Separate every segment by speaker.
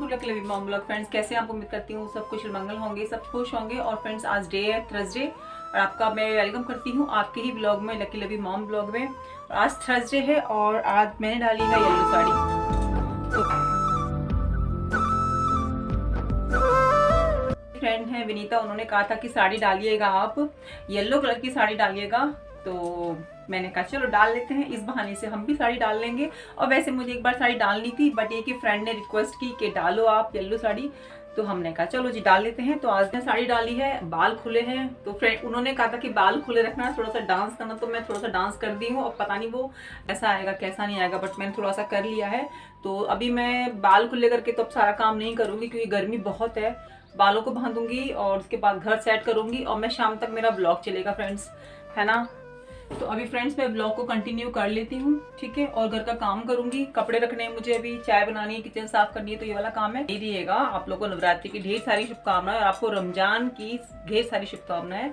Speaker 1: To lucky lovey mom vlog. Friends कैसे आप, उम्मीद करती हूँ सब कुछ मंगल होंगे, सब खुश होंगे। और फ्रेंड्स आज डे है थर्सडे और आपका मैं वेलकम करती हूँ आपके ही ब्लॉग में, लकी लवी मॉम ब्लॉग में। और आज थर्सडे है और आज मैंने डाली है येलो साड़ी। फ्रेंड है विनीता, उन्होंने कहा था कि साड़ी डालिएगा, आप येलो कलर की साड़ी डालिएगा। तो मैंने कहा चलो डाल लेते हैं, इस बहाने से हम भी साड़ी डाल लेंगे। और वैसे मुझे एक बार साड़ी डालनी थी, बट ये कि फ्रेंड ने रिक्वेस्ट की कि डालो आप येलो साड़ी, तो हमने कहा चलो जी डाल लेते हैं। तो आज ने साड़ी डाली है, बाल खुले हैं। तो फ्रेंड उन्होंने कहा था कि बाल खुले रखना, थोड़ा सा डांस करना, तो मैं थोड़ा सा डांस कर दी हूँ। और पता नहीं वो ऐसा आएगा कैसा नहीं आएगा, बट मैंने थोड़ा सा कर लिया है। तो अभी मैं बाल खुले करके तो अब सारा काम नहीं करूँगी क्योंकि गर्मी बहुत है। बालों को बांधूंगी और उसके बाद घर सेट करूंगी और मैं शाम तक मेरा ब्लॉग चलेगा फ्रेंड्स, है ना। तो अभी फ्रेंड्स मैं ब्लॉग को कंटिन्यू कर लेती हूँ, ठीक है। और घर का काम करूंगी, कपड़े रखने हैं मुझे, अभी चाय बनानी है, किचन साफ करनी है, तो ये वाला काम है। नहीं रहिएगा। आप लोगों को नवरात्रि की ढेर सारी शुभकामनाएं और आपको रमजान की ढेर सारी शुभकामनाएं।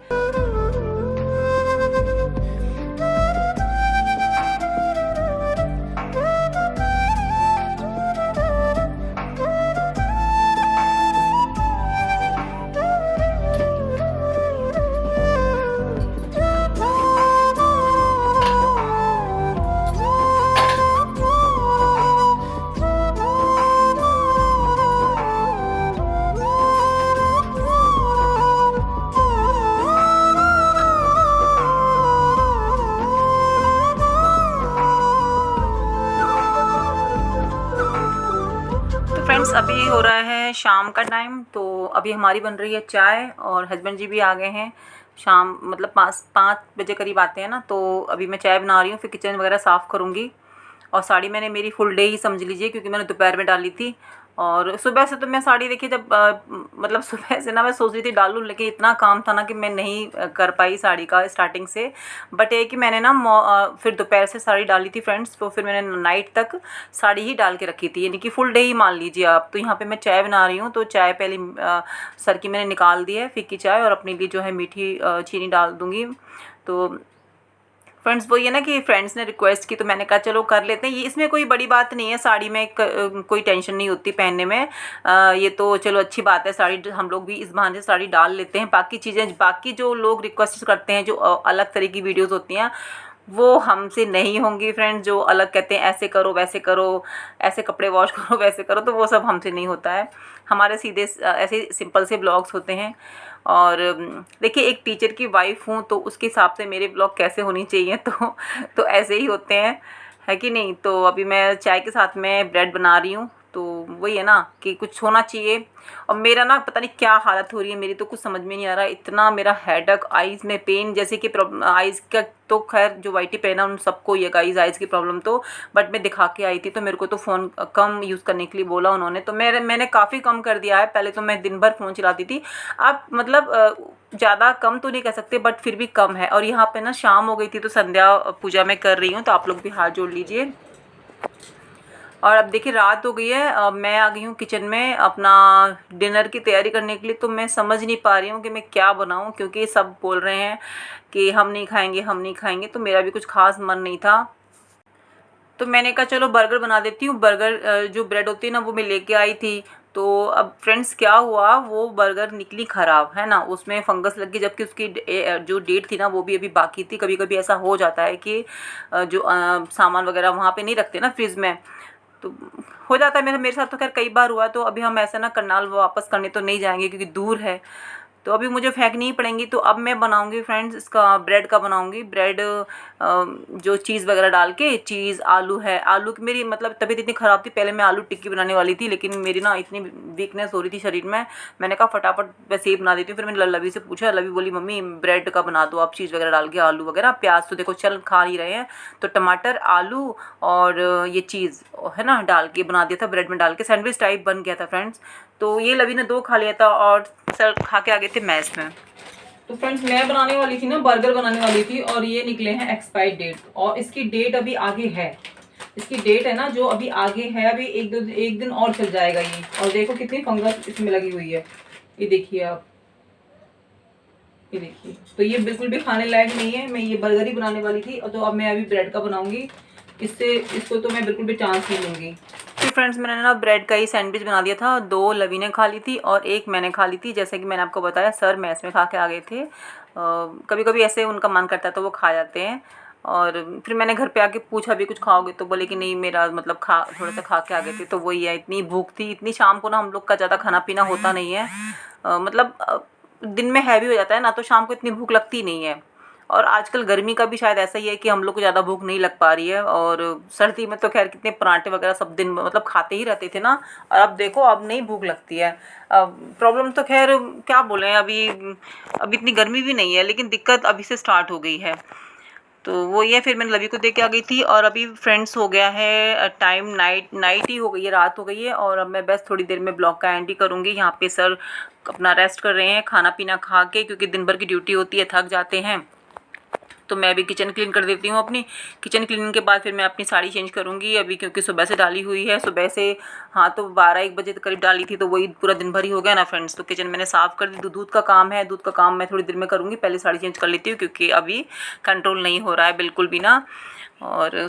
Speaker 1: फ्रेंड्स अभी हो रहा है शाम का टाइम, तो अभी हमारी बन रही है चाय और हस्बैंड जी भी आ गए हैं। शाम मतलब 5 बजे करीब आते हैं ना। तो अभी मैं चाय बना रही हूँ, फिर किचन वगैरह साफ़ करूँगी। और साड़ी मैंने मेरी फुल डे ही समझ लीजिए, क्योंकि मैंने दोपहर में डाली थी। और सुबह से तो मैं साड़ी देखी, जब मतलब सुबह से ना मैं सोच रही थी डालूं, लेकिन इतना काम था ना कि मैं नहीं कर पाई साड़ी का स्टार्टिंग से। बट ये कि मैंने ना फिर दोपहर से साड़ी डाली थी फ्रेंड्स। तो फिर मैंने नाइट तक साड़ी ही डाल के रखी थी, यानी कि फुल डे ही मान लीजिए आप। तो यहाँ पे मैं चाय बना रही हूँ, तो चाय पहले सर की मैंने निकाल दी है, फीकी चाय, और अपने लिए जो है मीठी चीनी डाल दूँगी। तो फ्रेंड्स वो ये ना कि फ्रेंड्स ने रिक्वेस्ट की, तो मैंने कहा चलो कर लेते हैं। ये इसमें कोई बड़ी बात नहीं है, साड़ी में कोई टेंशन नहीं होती पहनने में। ये तो चलो अच्छी बात है, साड़ी हम लोग भी इस बहाने से साड़ी डाल लेते हैं। बाकी चीज़ें, बाकी जो लोग रिक्वेस्ट करते हैं, जो अलग तरह की वीडियोज़ होती हैं, वो हमसे नहीं होंगी फ्रेंड्स। जो अलग कहते हैं ऐसे करो वैसे करो, ऐसे कपड़े वॉश करो वैसे करो, तो वो सब हमसे नहीं होता है। हमारे सीधे ऐसे सिंपल से ब्लॉग्स होते हैं। और देखिए एक टीचर की वाइफ हूँ, तो उसके हिसाब से मेरे ब्लॉग कैसे होनी चाहिए, तो ऐसे ही होते हैं, है कि नहीं। तो अभी मैं चाय के साथ में ब्रेड बना रही हूँ। तो वही है ना कि कुछ होना चाहिए। और मेरा ना पता नहीं क्या हालत हो रही है मेरी, तो कुछ समझ में नहीं आ रहा। इतना मेरा हेडेक, आइज़ में पेन, जैसे कि आइज़ का तो खैर जो वाइटी पहना उन सबको ये गाइज आइज़ की प्रॉब्लम। तो बट मैं दिखा के आई थी, तो मेरे को तो फ़ोन कम यूज़ करने के लिए बोला उन्होंने। तो मैंने काफ़ी कम कर दिया है। पहले तो मैं दिन भर फ़ोन चलाती थी, अब मतलब ज़्यादा कम तो नहीं कह सकते, बट फिर भी कम है। और यहाँ पे ना शाम हो गई थी, तो संध्या पूजा मैं कर रही हूँ, तो आप लोग भी हाथ जोड़ लीजिए। और अब देखिए रात हो गई है, मैं आ गई हूँ किचन में अपना डिनर की तैयारी करने के लिए। तो मैं समझ नहीं पा रही हूँ कि मैं क्या बनाऊँ, क्योंकि सब बोल रहे हैं कि हम नहीं खाएंगे, हम नहीं खाएंगे। तो मेरा भी कुछ खास मन नहीं था, तो मैंने कहा चलो बर्गर बना देती हूँ। बर्गर जो ब्रेड होती है ना, वो मैं लेके आई थी। तो अब फ्रेंड्स क्या हुआ, वो बर्गर निकली ख़राब, है ना, उसमें फंगस लग गई, जबकि उसकी जो डेट थी ना वो भी अभी बाकी थी। कभी कभी ऐसा हो जाता है कि जो सामान वगैरह वहाँ पे नहीं रखते ना फ्रिज में, तो हो जाता है। मेरे साथ तो खैर कई बार हुआ। तो अभी हम ऐसा ना करनाल वापस करने तो नहीं जाएंगे, क्योंकि दूर है, तो अभी मुझे फेंकनी ही पड़ेंगी। तो अब मैं बनाऊंगी फ्रेंड्स, इसका ब्रेड का बनाऊंगी। ब्रेड जो चीज़ वगैरह डाल के, चीज़, आलू है, आलू की मेरी मतलब तबीयत इतनी ख़राब थी, पहले मैं आलू टिक्की बनाने वाली थी, लेकिन मेरी ना इतनी वीकनेस हो रही थी शरीर में, मैंने कहा फटाफट वैसे ही बना देती हूँ। फिर मैंने लवी से पूछा, लवी बोली मम्मी ब्रेड का बना दो आप, चीज़ वगैरह डाल के, आलू वगैरह, प्याज तो देखो चल खा नहीं रहे हैं, तो टमाटर, आलू और ये चीज़ है ना डाल के बना दिया था, ब्रेड में डाल के सैंडविच टाइप बन गया था फ्रेंड्स। तो ये लवी ने 2 खा लिया था और सर खा के आ गए थे मैच में। तो फ्रेंड्स मैं बनाने वाली थी ना, बर्गर बनाने वाली थी, और ये निकले हैं एक्सपायर्ड डेट, और इसकी डेट अभी आगे है। इसकी डेट है ना जो अभी आगे है, अभी एक दिन और चल जाएगा ये। और देखो कितनी फंगस इसमें लगी हुई है, ये देखिए आप, ये देखिए। तो ये बिल्कुल भी खाने लायक नहीं है। मैं ये बर्गर ही बनाने वाली थी, और तो अब मैं अभी ब्रेड का बनाऊंगी। इसको तो मैं बिल्कुल भी चांस नहीं दूंगी। फ्रेंड्स मैंने ना ब्रेड का ही सैंडविच बना दिया था। 2 लवी ने खा ली थी और 1 मैंने खा ली थी। जैसे कि मैंने आपको बताया सर मैस में खा के आ गए थे। कभी कभी ऐसे उनका मन करता है तो वो खा जाते हैं। और फिर मैंने घर पे आके पूछा भी कुछ खाओगे, तो बोले कि नहीं मेरा मतलब थोड़ा सा खा के आ गए थे। तो वही है, इतनी भूख थी, इतनी शाम को ना हम लोग का ज़्यादा खाना पीना होता नहीं है। मतलब दिन में हैवी हो जाता है ना, तो शाम को इतनी भूख लगती नहीं है। और आजकल गर्मी का भी शायद ऐसा ही है कि हम लोग को ज़्यादा भूख नहीं लग पा रही है। और सर्दी में तो खैर कितने पराठे वगैरह सब दिन मतलब खाते ही रहते थे ना। और अब देखो अब नहीं भूख लगती है। प्रॉब्लम तो खैर क्या बोलें, अभी इतनी गर्मी भी नहीं है, लेकिन दिक्कत अभी से स्टार्ट हो गई है। तो वो ये फिर मैंने लवी को दे के आ गई थी। और अभी फ्रेंड्स हो गया है टाइम, नाइट ही हो गई है, रात हो गई है। और अब मैं बस थोड़ी देर में ब्लॉग का एंड ही करूँगी। यहाँ पे सर अपना रेस्ट कर रहे हैं खाना पीना खा के, क्योंकि दिन भर की ड्यूटी होती है, थक जाते हैं। तो मैं अभी किचन क्लीन कर देती हूँ अपनी। किचन क्लीनिंग के बाद फिर मैं अपनी साड़ी चेंज करूँगी अभी, क्योंकि सुबह से डाली हुई है। सुबह से हाँ तो 12-1 बजे करीब डाली थी, तो वही पूरा दिन भर ही हो गया ना फ्रेंड्स। तो किचन मैंने साफ़ कर दी। दूध का काम है, दूध का काम मैं थोड़ी देर में करूँगी। पहले साड़ी चेंज कर लेती हूँ, क्योंकि अभी कंट्रोल नहीं हो रहा है बिल्कुल भी ना। और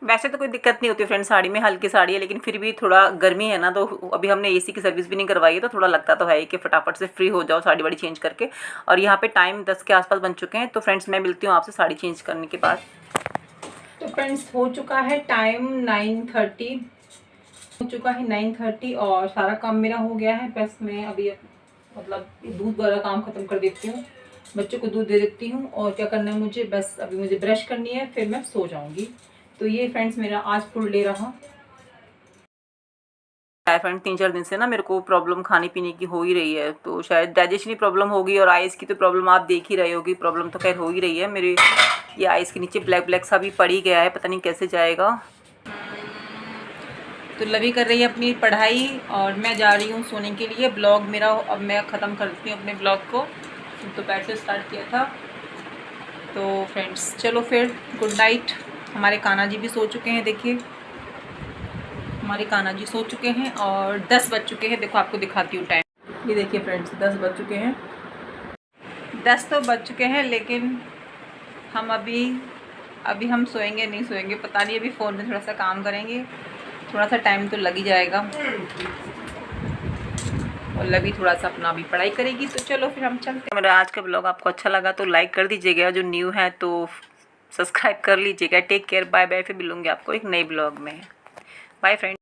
Speaker 1: वैसे तो कोई दिक्कत नहीं होती फ्रेंड्स, साड़ी में हल्की साड़ी है, लेकिन फिर भी थोड़ा गर्मी है ना, तो अभी हमने एसी की सर्विस भी नहीं करवाई है, तो थोड़ा लगता तो है ही कि फटाफट से फ्री हो जाओ साड़ी वाड़ी चेंज करके। और यहाँ पे टाइम 10 के आसपास बन चुके हैं। तो फ्रेंड्स मैं मिलती हूँ आपसे साड़ी चेंज करने के बाद। तो फ्रेंड्स हो चुका है टाइम 9:30 हो चुका है 9:30 और सारा काम मेरा हो गया है। बस मैं अभी मतलब दूध वाला काम ख़त्म कर देती हूँ, बच्चों को दूध दे देती हूँ। और क्या करना है मुझे, बस अभी मुझे ब्रश करनी है, फिर मैं सो जाऊँगी। तो ये फ्रेंड्स मेरा आज फुल डे रहा। फ्रेंड 3-4 दिन से ना मेरे को प्रॉब्लम खाने पीने की हो ही रही है, तो शायद डाइजेशन की प्रॉब्लम होगी। और आइज़ की तो प्रॉब्लम आप देख ही रहे होगी, प्रॉब्लम तो खैर हो ही रही है मेरे। ये आइज़ के नीचे ब्लैक ब्लैक सा भी पड़ ही गया है, पता नहीं कैसे जाएगा। तो लवी कर रही है अपनी पढ़ाई और मैं जा रही हूँ सोने के लिए। ब्लॉग मेरा अब मैं ख़त्म करती हूँ अपने ब्लॉग को, तो पैर से स्टार्ट किया था। तो फ्रेंड्स चलो फिर गुड नाइट। हमारे कान्हा जी भी सो चुके हैं, देखिए हमारे कान्हा जी सो चुके हैं। और 10 बज चुके हैं, देखो आपको दिखाती हूँ टाइम। ये देखिए फ्रेंड्स 10 बज चुके हैं। 10 तो बज चुके हैं, लेकिन हम अभी हम सोएंगे नहीं सोएंगे पता नहीं। अभी फ़ोन में थोड़ा सा काम करेंगे, थोड़ा सा टाइम तो लग ही जाएगा। और लवी थोड़ा सा अपना भी पढ़ाई करेगी। तो चलो फिर हम चलते हैं। मेरा आज का ब्लॉग आपको अच्छा लगा तो लाइक कर दीजिएगा, जो न्यू है तो सब्सक्राइब कर लीजिएगा। Take care, bye bye. फिर मिलूँगी आपको एक नए ब्लॉग में। Bye friend.